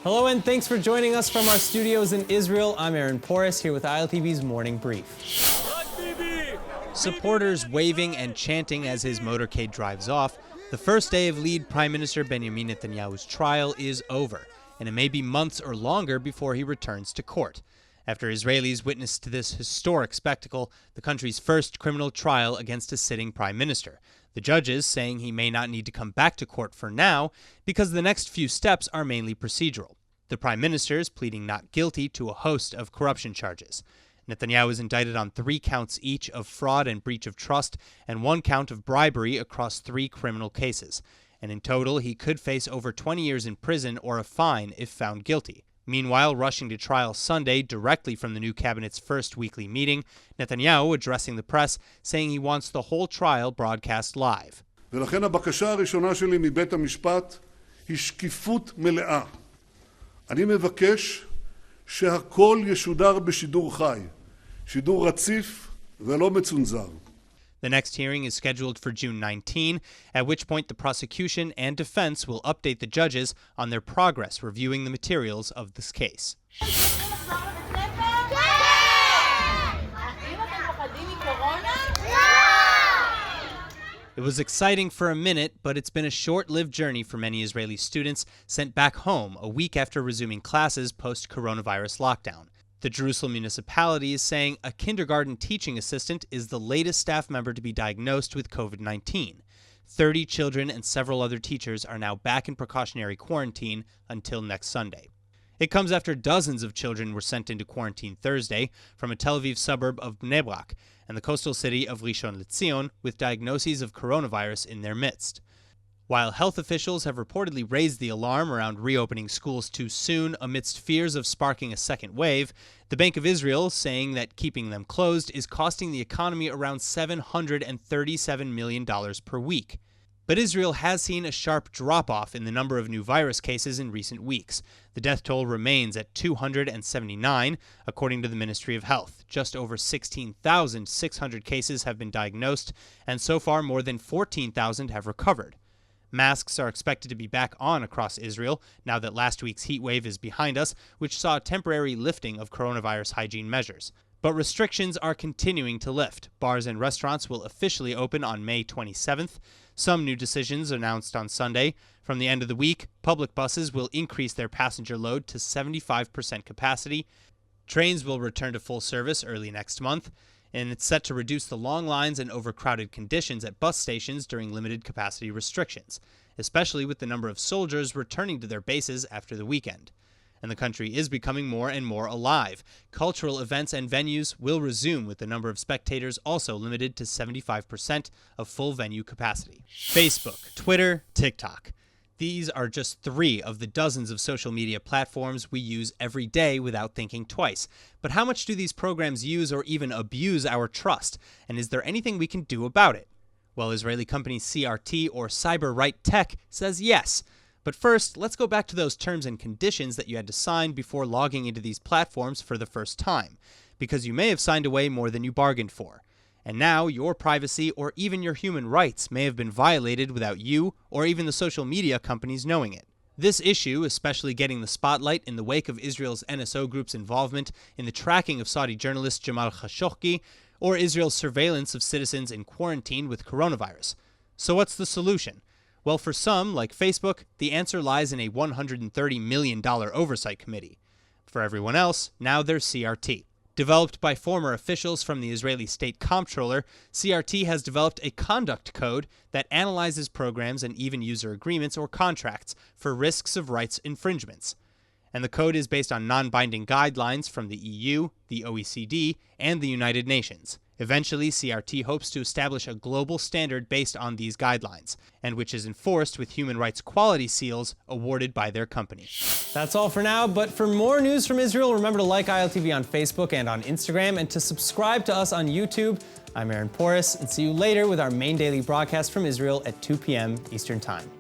Hello and thanks for joining us from our studios in Israel. I'm Aaron Porras here with ILTV's Morning Brief. Supporters waving and chanting as his motorcade drives off, the first day of lead Prime Minister Benjamin Netanyahu's trial is over, and it may be months or longer before he returns to court. After Israelis witnessed this historic spectacle, the country's first criminal trial against a sitting prime minister. The judges saying he may not need to come back to court for now because the next few steps are mainly procedural. The prime minister is pleading not guilty to a host of corruption charges. Netanyahu is indicted on 3 counts each of fraud and breach of trust and 1 count of bribery across 3 criminal cases. And in total, he could face over 20 years in prison or a fine if found guilty. Meanwhile, rushing to trial Sunday directly from the new cabinet's first weekly meeting, Netanyahu addressing the press, saying he wants the whole trial broadcast live. ולכן הבקשה הראשונה שלי מבית המשפט היא שקיפות מלאה. אני מבקש שהכל ישודר בשידור חי, שידור רציף ולא מצונזר. The next hearing is scheduled for June 19, at which point the prosecution and defense will update the judges on their progress reviewing the materials of this case. It was exciting for a minute, but it's been a short-lived journey for many Israeli students sent back home a week after resuming classes post-coronavirus lockdown. The Jerusalem municipality is saying a kindergarten teaching assistant is the latest staff member to be diagnosed with COVID-19. 30 children and several other teachers are now back in precautionary quarantine until next Sunday. It comes after dozens of children were sent into quarantine Thursday from a Tel Aviv suburb of Bnei Brak and the coastal city of Rishon LeZion with diagnoses of coronavirus in their midst. While health officials have reportedly raised the alarm around reopening schools too soon amidst fears of sparking a second wave, the Bank of Israel saying that keeping them closed is costing the economy around $737 million per week. But Israel has seen a sharp drop-off in the number of new virus cases in recent weeks. The death toll remains at 279, according to the Ministry of Health. Just over 16,600 cases have been diagnosed, and so far more than 14,000 have recovered. Masks are expected to be back on across Israel now that last week's heat wave is behind us, which saw a temporary lifting of coronavirus hygiene measures. But restrictions are continuing to lift. Bars and restaurants will officially open on May 27th. Some new decisions announced on Sunday. From the end of the week, public buses will increase their passenger load to 75% capacity. Trains will return to full service early next month, and it's set to reduce the long lines and overcrowded conditions at bus stations during limited capacity restrictions, especially with the number of soldiers returning to their bases after the weekend. And the country is becoming more and more alive. Cultural events and venues will resume with the number of spectators also limited to 75% of full venue capacity. Facebook, Twitter, TikTok. These are just 3 of the dozens of social media platforms we use every day without thinking twice. But how much do these programs use or even abuse our trust? And is there anything we can do about it? Well, Israeli company CRT, or Cyber Right Tech, says yes. But first, let's go back to those terms and conditions that you had to sign before logging into these platforms for the first time, because you may have signed away more than you bargained for. And now your privacy or even your human rights may have been violated without you or even the social media companies knowing it. This issue, especially getting the spotlight in the wake of Israel's NSO group's involvement in the tracking of Saudi journalist Jamal Khashoggi or Israel's surveillance of citizens in quarantine with coronavirus. So what's the solution? Well, for some, like Facebook, the answer lies in a $130 million oversight committee. For everyone else, now there's CRT. Developed by former officials from the Israeli State Comptroller, CRT has developed a conduct code that analyzes programs and even user agreements or contracts for risks of rights infringements. And the code is based on non-binding guidelines from the EU, the OECD, and the United Nations. Eventually, CRT hopes to establish a global standard based on these guidelines, and which is enforced with human rights quality seals awarded by their company. That's all for now, but for more news from Israel, remember to like ILTV on Facebook and on Instagram, and to subscribe to us on YouTube. I'm Aaron Porras, and see you later with our main daily broadcast from Israel at 2 p.m. Eastern Time.